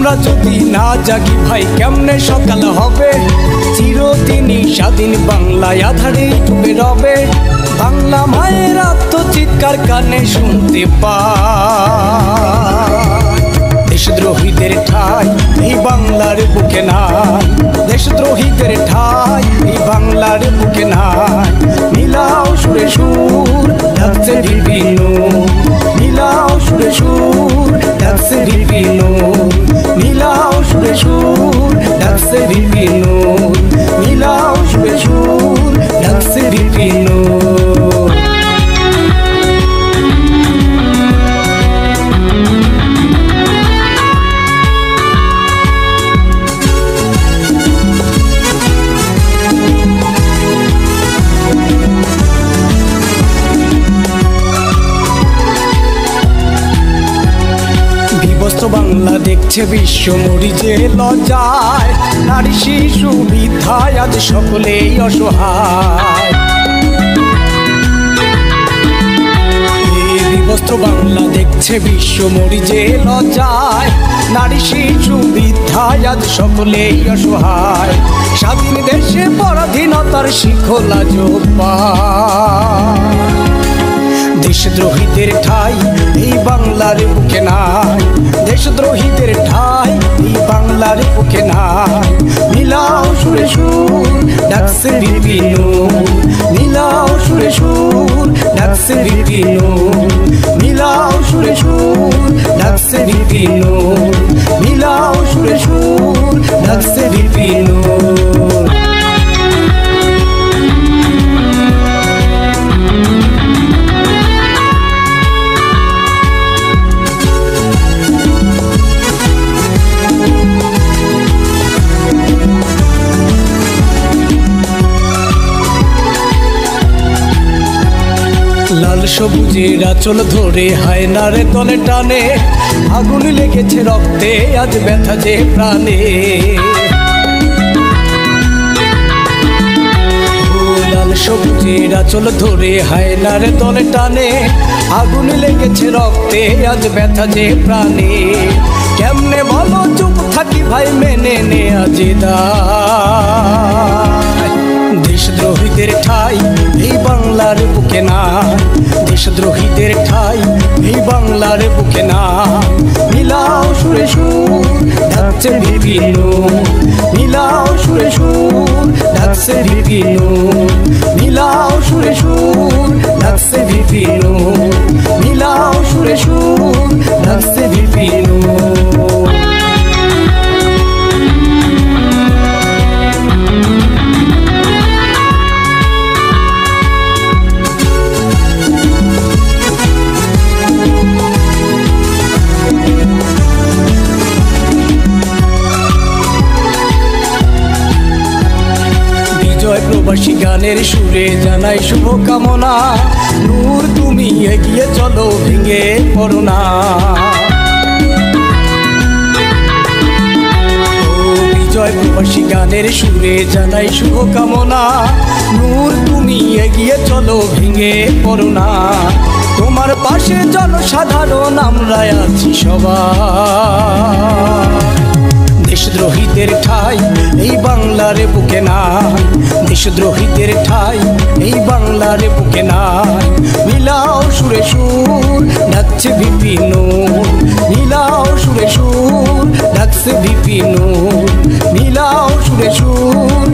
আমরা যদি না জাগি ভাই কেমনে সকাল হবে। চিরদিনই স্বাধীন বাংলায় আধারে ডুবে রবে। বাংলা মায়ের আত্মচিৎকার কানে শুনতে পায়। দেশদ্রোহীদের ঠাঁই এই বাংলার বুকে নাই। দেশদ্রোহীদের ঠাঁই এই বাংলার বুকে নাই। মিলাও সুরে সুর ডাকছে বিভিন্ন, মিলাও সুরে সুর ডাকছে বিভিন্ন, মিলাও সুরে সুর ডাকছে বিভিন্ন, মিলাও সুরে সুর ডাকছে বিভিন্ন। বাংলা দেখছে বিশ্ব মরিচে লজ্জায়। নারী শিশু বৃদ্ধায় আজ সকলেই অসহায়। বিবস্ত্র বাংলা দেখছে বিশ্ব মরিচে লজ্জায়। নারী শিশু বৃদ্ধায় আজ সকলেই অসহায়। স্বাধীন দেশে পরাধীনতার শিখল আজ পায়। দেশদ্রোহীদের ঠাঁই এই বাংলার বুকে নাই। দেশদ্রোহীদের ঠাঁই এই বাংলার বুকে নাই। মিলাও সুরে সুর ডাকছে বিভিন্ন, মিলাও সুরে সুর ডাকছে বিভিন্ন, মিলাও সুরে সুর ডাকছে বিভিন্ন, মিলাও সুরে সুর ডাকছে বিভিন্ন। লাল সবুজের আঁচল ধরে হায়নার তলে টানে। আগুন লেগেছে রক্তে আজ ব্যথা যে প্রাণে। লাল সবুজের আঁচল ধরে হায়নার তলে টানে। আগুন লেগেছে রক্তে আজ ব্যথা যে প্রাণে। কেমনে বলো চুপ থাকি ভাই মেনে নে আজ দায়। দেশদ্রোহীদের ঠাঁই এই বাংলার বুকে নাই। দেশদ্রোহীদের ঠাঁই এই বাংলার বুকে নাই। মিলাও সুরে সুর ডাকছে বিভিন্ন, মিলাও সুরে সুর ডাকছে বিভিন্ন, মিলাও সুরে সুর ডাকছে বিভিন্ন, মিলাও সুরে সুর ডাকছে বিভিন্ন। প্রবাসী গানের সুরে জানাই শুভকামনা। নূর তুমি এগিয়ে চলো ভেঙে পড়ো না। বিজয় প্রবাসী গানের সুরে জানাই শুভকামনা। নূর তুমি এগিয়ে চলো ভেঙে পড়ো না। তোমার পাশে জনসাধারণ আমরা আছি সবাই। দেশদ্রোহীদের ঠাঁই এই বাংলার বুকে নাই। দেশদ্রোহীদের ঠাঁই এই বাংলার বুকে নাই। মিলাও সুরে সুর ডাকছে বিভিন্ন, মিলাও সুরে সুর ডাকছে বিভিন্ন, মিলাও সুরে সুর।